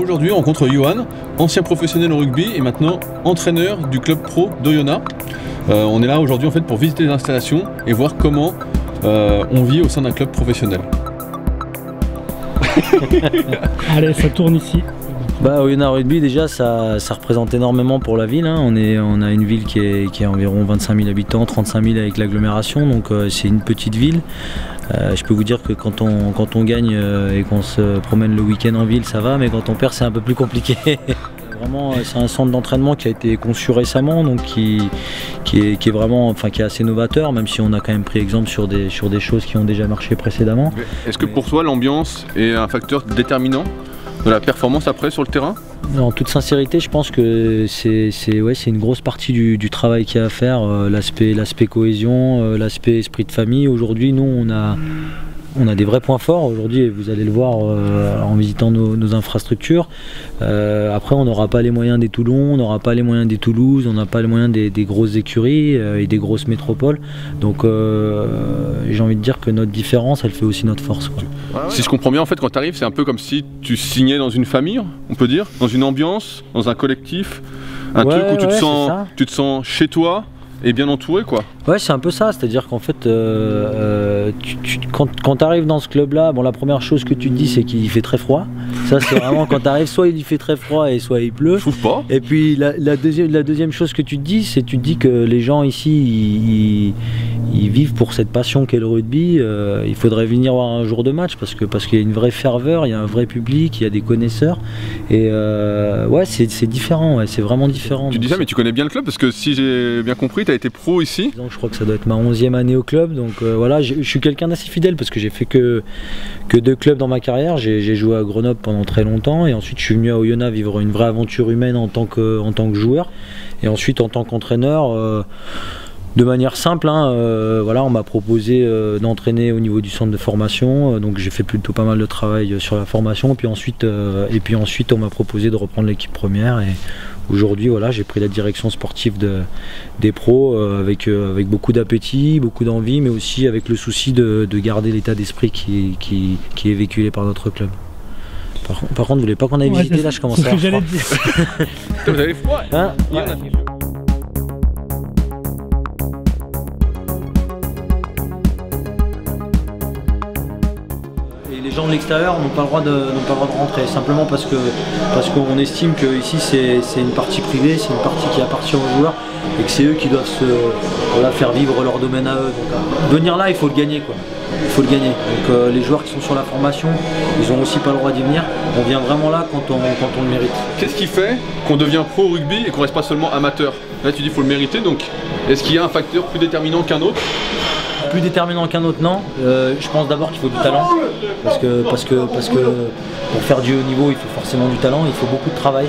Aujourd'hui, on rencontre Johan, ancien professionnel au rugby et maintenant entraîneur du club pro d'Oyonnax. On est là aujourd'hui en fait pour visiter les installations et voir comment on vit au sein d'un club professionnel. Allez, ça tourne ici. Oyonax Rugby déjà ça représente énormément pour la ville, hein. On a une ville qui est environ 25 000 habitants, 35 000 avec l'agglomération, donc c'est une petite ville. Je peux vous dire que quand on gagne et qu'on se promène le week-end en ville ça va, mais quand on perd c'est un peu plus compliqué. Vraiment, c'est un centre d'entraînement qui a été conçu récemment, donc qui est vraiment, enfin qui est assez novateur, même si on a quand même pris exemple sur des choses qui ont déjà marché précédemment. Est-ce que pour toi l'ambiance est un facteur déterminant de la performance après sur le terrain? En toute sincérité, je pense que c'est une grosse partie du travail qu'il y a à faire, l'aspect cohésion, l'aspect esprit de famille. Aujourd'hui, nous, on a des vrais points forts. Aujourd'hui, vous allez le voir en visitant nos infrastructures. Après, on n'aura pas les moyens des Toulon, on n'aura pas les moyens des Toulouse, on n'a pas les moyens des grosses écuries et des grosses métropoles. Donc, j'ai envie de dire que notre différence, elle fait aussi notre force, quoi. Si je comprends bien, en fait, quand tu arrives, c'est un peu comme si tu signais dans une famille, on peut dire, dans une ambiance, dans un collectif, un truc où tu te sens chez toi et bien entouré, quoi. Ouais, c'est un peu ça, c'est-à-dire qu'en fait, quand tu arrives dans ce club-là, bon, la première chose que tu te dis, c'est qu'il fait très froid. Ça, c'est vraiment quand tu arrives, soit il fait très froid et soit il pleut. Trouve pas. Et puis la deuxième chose que tu te dis, c'est que les gens ici, ils vivent pour cette passion qu'est le rugby. Il faudrait venir voir un jour de match parce qu'il y a une vraie ferveur, il y a un vrai public, il y a des connaisseurs. Et ouais, c'est différent, ouais, c'est vraiment différent. Tu dis ça, mais tu connais bien le club parce que si j'ai bien compris, tu as été pro ici. Donc, je crois que ça doit être ma 11e année au club. Donc voilà, je suis quelqu'un d'assez fidèle parce que j'ai fait que 2 clubs dans ma carrière. J'ai joué à Grenoble pendant très longtemps et ensuite je suis venu à Oyonnax vivre une vraie aventure humaine en tant que joueur. Et ensuite en tant qu'entraîneur. De manière simple, hein, voilà, on m'a proposé d'entraîner au niveau du centre de formation, donc j'ai fait plutôt pas mal de travail sur la formation, et puis ensuite on m'a proposé de reprendre l'équipe première, et aujourd'hui voilà, j'ai pris la direction sportive des pros avec beaucoup d'appétit, beaucoup d'envie, mais aussi avec le souci de garder l'état d'esprit qui est véhiculé par notre club. Par contre, vous voulez pas qu'on aille visiter, là je commence à avoir froid. Vous avez froid, hein? Ouais. Les gens de l'extérieur n'ont pas le droit de rentrer, simplement parce qu'on estime que ici c'est une partie privée, c'est une partie qui appartient aux joueurs et que c'est eux qui doivent faire vivre leur domaine à eux. Donc, venir là, il faut le gagner, quoi. Il faut le gagner. Donc les joueurs qui sont sur la formation, ils n'ont aussi pas le droit d'y venir. On vient vraiment là quand on le mérite. Qu'est-ce qui fait qu'on devient pro au rugby et qu'on reste pas seulement amateur? Là tu dis qu'il faut le mériter, donc est-ce qu'il y a un facteur plus déterminant qu'un autre? Plus déterminant qu'un autre, non. Je pense d'abord qu'il faut du talent, parce que pour faire du haut niveau, il faut forcément du talent, il faut beaucoup de travail,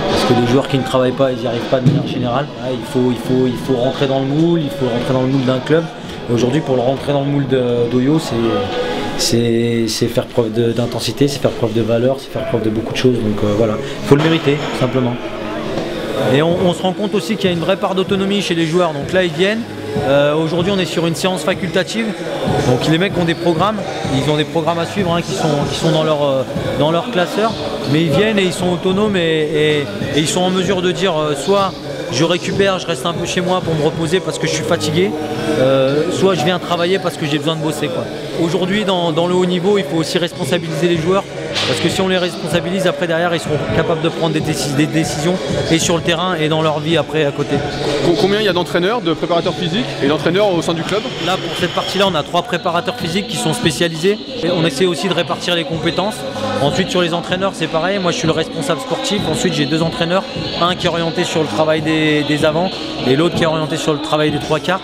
parce que les joueurs qui ne travaillent pas, ils n'y arrivent pas de manière générale. Il faut rentrer dans le moule, il faut rentrer dans le moule d'un club. Aujourd'hui, pour le rentrer dans le moule d'Oyo, c'est faire preuve d'intensité, c'est faire preuve de valeur, c'est faire preuve de beaucoup de choses. Donc voilà, il faut le mériter, tout simplement. Et on se rend compte aussi qu'il y a une vraie part d'autonomie chez les joueurs. Donc là, ils viennent. Aujourd'hui, on est sur une séance facultative. Donc les mecs ont des programmes. Ils ont des programmes à suivre, hein, qui sont dans leur classeur. Mais ils viennent et ils sont autonomes et ils sont en mesure de dire soit je récupère, je reste un peu chez moi pour me reposer parce que je suis fatigué, soit je viens travailler parce que j'ai besoin de bosser, quoi. Aujourd'hui, dans le haut niveau, il faut aussi responsabiliser les joueurs. Parce que si on les responsabilise, après derrière, ils seront capables de prendre des décisions et sur le terrain et dans leur vie après à côté. Combien il y a d'entraîneurs, de préparateurs physiques et d'entraîneurs au sein du club? Là, pour cette partie-là, on a 3 préparateurs physiques qui sont spécialisés. Et on essaie aussi de répartir les compétences. Ensuite, sur les entraîneurs, c'est pareil. Moi, je suis le responsable sportif. Ensuite, j'ai 2 entraîneurs. Un qui est orienté sur le travail des avants et l'autre qui est orienté sur le travail des 3 quarts.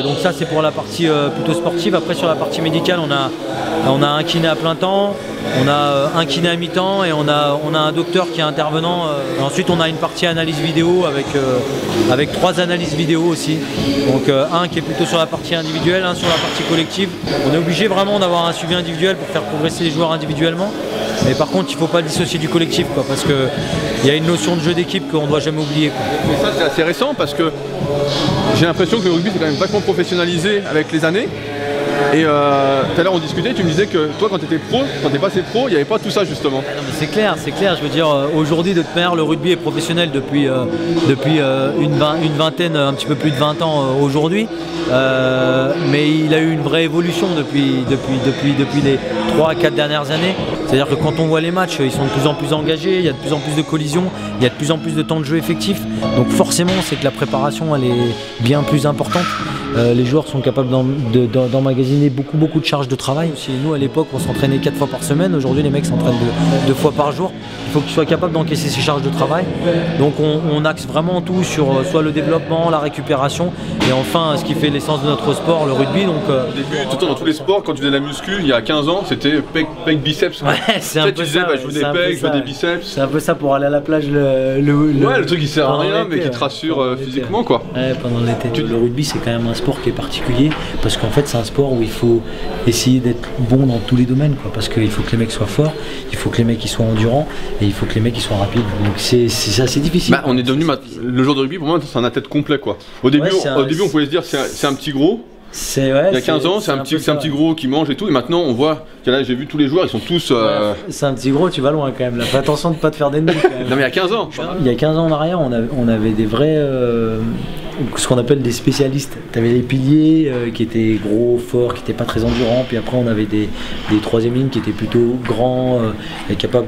Donc ça, c'est pour la partie plutôt sportive. Après, sur la partie médicale, on a un kiné à plein temps. On a un kiné à mi-temps et on a un docteur qui est intervenant. Ensuite, on a une partie analyse vidéo avec 3 analyses vidéo aussi. Donc un qui est plutôt sur la partie individuelle, un sur la partie collective. On est obligé vraiment d'avoir un suivi individuel pour faire progresser les joueurs individuellement. Mais par contre, il ne faut pas le dissocier du collectif, quoi, parce qu'il y a une notion de jeu d'équipe qu'on ne doit jamais oublier, quoi. Mais ça, c'est assez récent parce que j'ai l'impression que le rugby c'est quand même vachement professionnalisé avec les années. Et tout à l'heure on discutait, tu me disais que toi quand tu étais pro, quand tu es passé pro, il n'y avait pas tout ça justement. C'est clair, je veux dire, aujourd'hui de toute manière le rugby est professionnel depuis une vingtaine, un petit peu plus de 20 ans aujourd'hui. Mais il a eu une vraie évolution depuis les 3 à 4 dernières années. C'est-à-dire que quand on voit les matchs, ils sont de plus en plus engagés, il y a de plus en plus de collisions, il y a de plus en plus de temps de jeu effectif. Donc forcément, c'est que la préparation, elle est bien plus importante. Les joueurs sont capables d'emmagasiner beaucoup de charges de travail. Aussi, nous, à l'époque, on s'entraînait 4 fois par semaine. Aujourd'hui, les mecs s'entraînent 2 fois par jour. Il faut qu'ils soient capables d'encaisser ces charges de travail. Donc on axe vraiment tout sur soit le développement, la récupération et enfin ce qui fait l'essence de notre sport, le rugby. Donc, au début, tout le temps dans tous les sports, quand tu faisais de la muscu, il y a 15 ans, c'était pec biceps. Ouais, c'est un peu tu disais, ça. Je veux des pecs, je veux des biceps. C'est un peu ça pour aller à la plage le truc qui sert à rien mais qui te rassure physiquement quoi. Ouais, pendant l'été. Le rugby c'est quand même un sport qui est particulier parce qu'en fait c'est un sport où il faut essayer d'être bon dans tous les domaines quoi, parce qu'il faut que les mecs soient forts, il faut que les mecs ils soient endurants et il faut que les mecs ils soient rapides. Donc c'est assez difficile. On est devenu le joueur de rugby pour moi c'est un athlète complet quoi. Au début on pouvait se dire c'est un petit gros. Il y a 15 ans, c'est un petit gros qui mange et tout, et maintenant on voit, là j'ai vu tous les joueurs, ils sont tous... C'est un petit gros, tu vas loin quand même, là. Fais attention de ne pas te faire d'ennemis quand même. Non mais il y a 15 ans. Il y a 15 ans en arrière, on avait des vrais... ce qu'on appelle des spécialistes. Tu avais les piliers qui étaient gros, forts, qui n'étaient pas très endurants, puis après on avait des troisième lignes qui étaient plutôt grands, et capables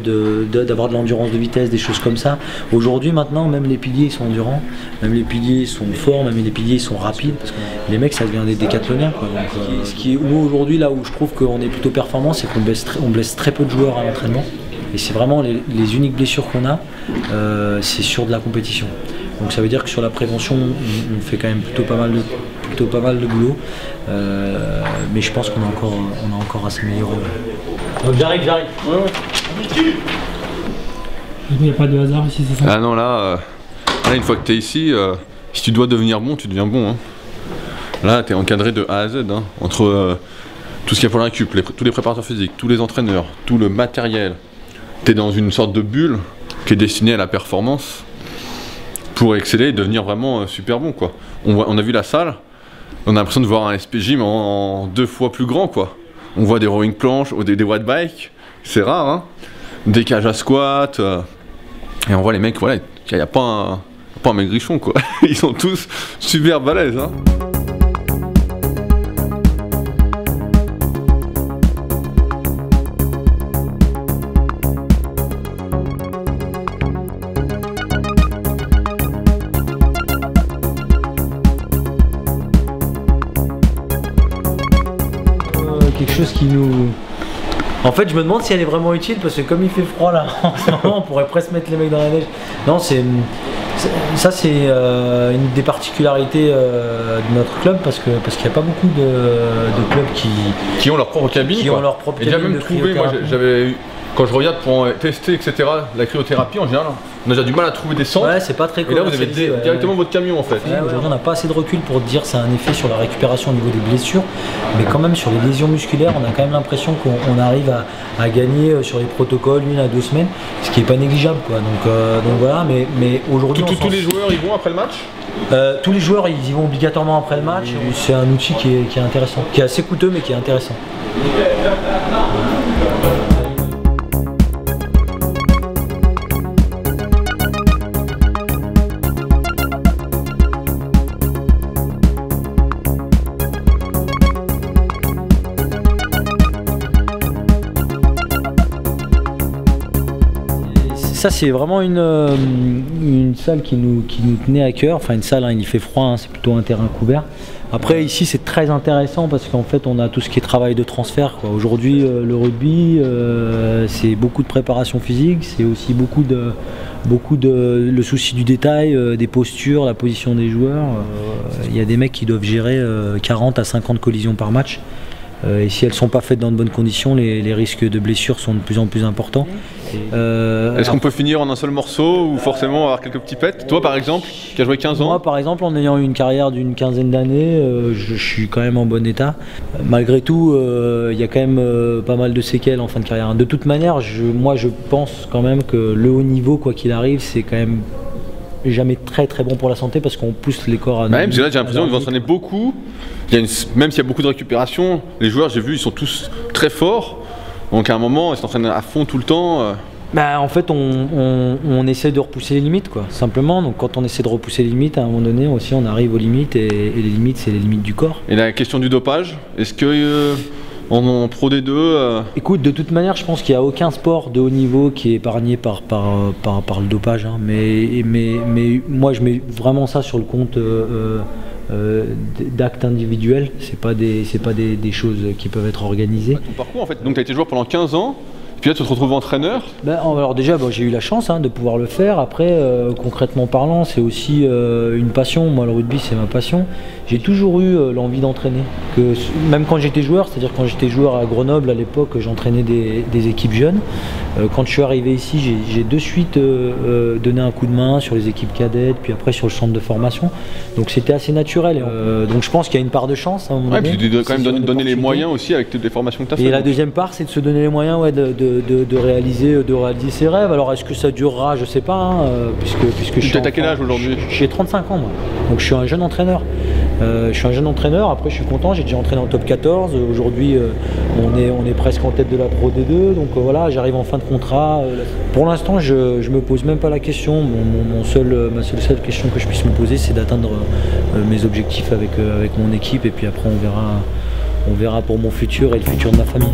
d'avoir de l'endurance de vitesse, des choses comme ça. Aujourd'hui maintenant, même les piliers ils sont endurants, même les piliers sont forts, même les piliers ils sont rapides, parce que les mecs ça devient des décathloniens quoi. Donc, ce qui est nous aujourd'hui là où je trouve qu'on est plutôt performant, c'est qu'on blesse très peu de joueurs à l'entraînement. Et c'est vraiment les uniques blessures qu'on a, c'est sur de la compétition. Donc ça veut dire que sur la prévention, on fait quand même plutôt pas mal de boulot. Mais je pense qu'on a encore à s'améliorer. Donc j'arrive. Ouais. Il n'y a pas de hasard ici, c'est ça? Ah non, là, une fois que tu es ici, si tu dois devenir bon, tu deviens bon. Hein. Là, tu es encadré de A à Z, hein, entre tout ce qu'il y a pour la récup, tous les préparateurs physiques, tous les entraîneurs, tout le matériel. Tu es dans une sorte de bulle qui est destinée à la performance pour exceller et devenir vraiment super bon, quoi. On a vu la salle, on a l'impression de voir un SPJ mais en 2 fois plus grand, quoi. On voit des rowing planches, des watt bikes, c'est rare, hein. Des cages à squat, et on voit les mecs, voilà, il n'y a pas un maigrichon, quoi. Ils sont tous super balèzes, hein. Quelque chose qui nous... En fait je me demande si elle est vraiment utile parce que comme il fait froid là en ce moment on pourrait presque mettre les mecs dans la neige. Non ça c'est une des particularités de notre club parce qu'il n'y a pas beaucoup de clubs qui ont leur propre cabine. Qui ont leur propre cabine. Et déjà même trouvé, moi j'avais eu... Quand je regarde pour tester, etc., la cryothérapie en général, on a déjà du mal à trouver des centres. Ouais, c'est pas très cool. Et là, vous avez directement votre camion en fait. Ouais, aujourd'hui, on n'a pas assez de recul pour dire que ça a un effet sur la récupération au niveau des blessures. Mais quand même, sur les lésions musculaires, on a quand même l'impression qu'on arrive à gagner sur les protocoles 1 à 2 semaines, ce qui n'est pas négligeable, quoi. Donc voilà, mais aujourd'hui. Tous les joueurs, ils vont après le match? Tous les joueurs, ils y vont obligatoirement après le match. C'est un outil qui est intéressant, qui est assez coûteux, mais qui est intéressant. Ça c'est vraiment une salle qui nous tenait à cœur, enfin une salle, hein, il fait froid, hein, c'est plutôt un terrain couvert. Après ici c'est très intéressant parce qu'en fait on a tout ce qui est travail de transfert. Aujourd'hui le rugby c'est beaucoup de préparation physique, c'est aussi beaucoup de le souci du détail, des postures, la position des joueurs. Il y a des mecs qui doivent gérer 40 à 50 collisions par match. Et si elles ne sont pas faites dans de bonnes conditions, les risques de blessures sont de plus en plus importants. Est-ce qu'on peut finir en un seul morceau ou forcément avoir quelques petits pets? Toi par exemple, qui a joué 15 ans? Moi par exemple, en ayant eu une carrière d'une quinzaine d'années, je suis quand même en bon état. Malgré tout, il y a quand même pas mal de séquelles en fin de carrière. De toute manière, moi je pense quand même que le haut niveau, quoi qu'il arrive, c'est quand même jamais très très bon pour la santé parce qu'on pousse les corps à... Même parce que là j'ai l'impression qu'ils vont s'entraîner beaucoup, même s'il y a beaucoup de récupération, les joueurs j'ai vu ils sont tous très forts, donc à un moment ils s'entraînent à fond tout le temps. Bah, en fait on essaie de repousser les limites quoi, simplement. Donc quand on essaie de repousser les limites, à un moment donné aussi on arrive aux limites et les limites c'est les limites du corps. Et la question du dopage, est-ce que en Pro D2 Écoute, de toute manière je pense qu'il n'y a aucun sport de haut niveau qui est épargné par le dopage, hein. Mais moi je mets vraiment ça sur le compte d'actes individuels, c'est pas des choses qui peuvent être organisées. Ton parcours en fait, donc tu as été joueur pendant 15 ans. Puis là, tu te retrouves entraîneur. Alors déjà, j'ai eu la chance de pouvoir le faire. Après, concrètement parlant, c'est aussi une passion. Moi, le rugby, c'est ma passion. J'ai toujours eu l'envie d'entraîner. Même quand j'étais joueur, c'est-à-dire quand j'étais joueur à Grenoble à l'époque, j'entraînais des équipes jeunes. Quand je suis arrivé ici, j'ai de suite donné un coup de main sur les équipes cadettes, puis après sur le centre de formation. Donc c'était assez naturel. Donc je pense qu'il y a une part de chance. Ouais, puis tu dois quand même donner les moyens aussi avec toutes les formations que tu as fait. Et la deuxième part, c'est de se donner les moyens de réaliser ses rêves. Alors est-ce que ça durera, je sais pas, hein, puisque je suis... à quel âge aujourd'hui? J'ai 35 ans moi, donc je suis un jeune entraîneur. Après je suis content, j'ai déjà entraîné en top 14, aujourd'hui on est presque en tête de la Pro D2, donc voilà, j'arrive en fin de contrat. Pour l'instant je me pose même pas la question, ma seule question que je puisse me poser c'est d'atteindre mes objectifs avec mon équipe, et puis après on verra pour mon futur et le futur de ma famille.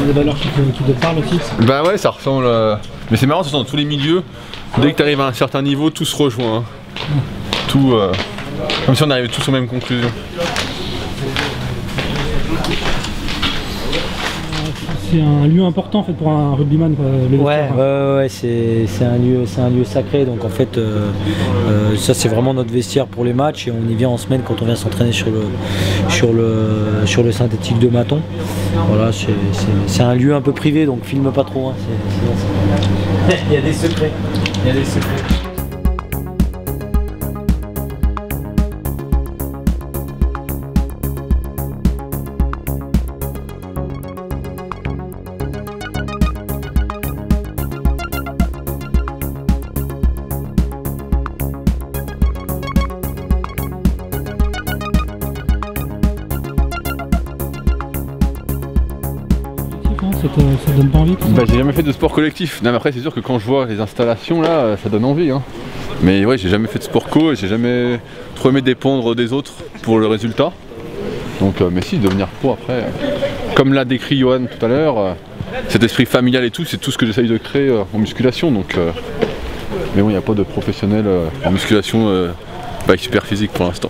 Des valeurs qui te parlent aussi. Bah ouais, ça ressemble. Mais c'est marrant, c'est dans tous les milieux. Dès que tu arrives à un certain niveau, tout se rejoint. Hein. Tout. Comme si on arrivait tous aux mêmes conclusions. C'est un lieu important en fait pour un rugbyman quoi, le ouais, c'est un lieu sacré, donc en fait ça c'est vraiment notre vestiaire pour les matchs, et on y vient en semaine quand on vient s'entraîner sur le synthétique de Maton. Voilà, c'est un lieu un peu privé, donc filme pas trop, hein, il y a des secrets. Ça donne pas envie tout ça. Bah, j'ai jamais fait de sport collectif. Non, mais après c'est sûr que quand je vois les installations là, ça donne envie. Hein. Mais ouais, j'ai jamais fait de sport co et j'ai jamais trop aimé dépendre des autres pour le résultat. Donc mais si, devenir pro après, comme l'a décrit Johan tout à l'heure, cet esprit familial et tout, c'est tout ce que j'essaye de créer en musculation. Donc, mais bon, il n'y a pas de professionnel en musculation avec super physique pour l'instant.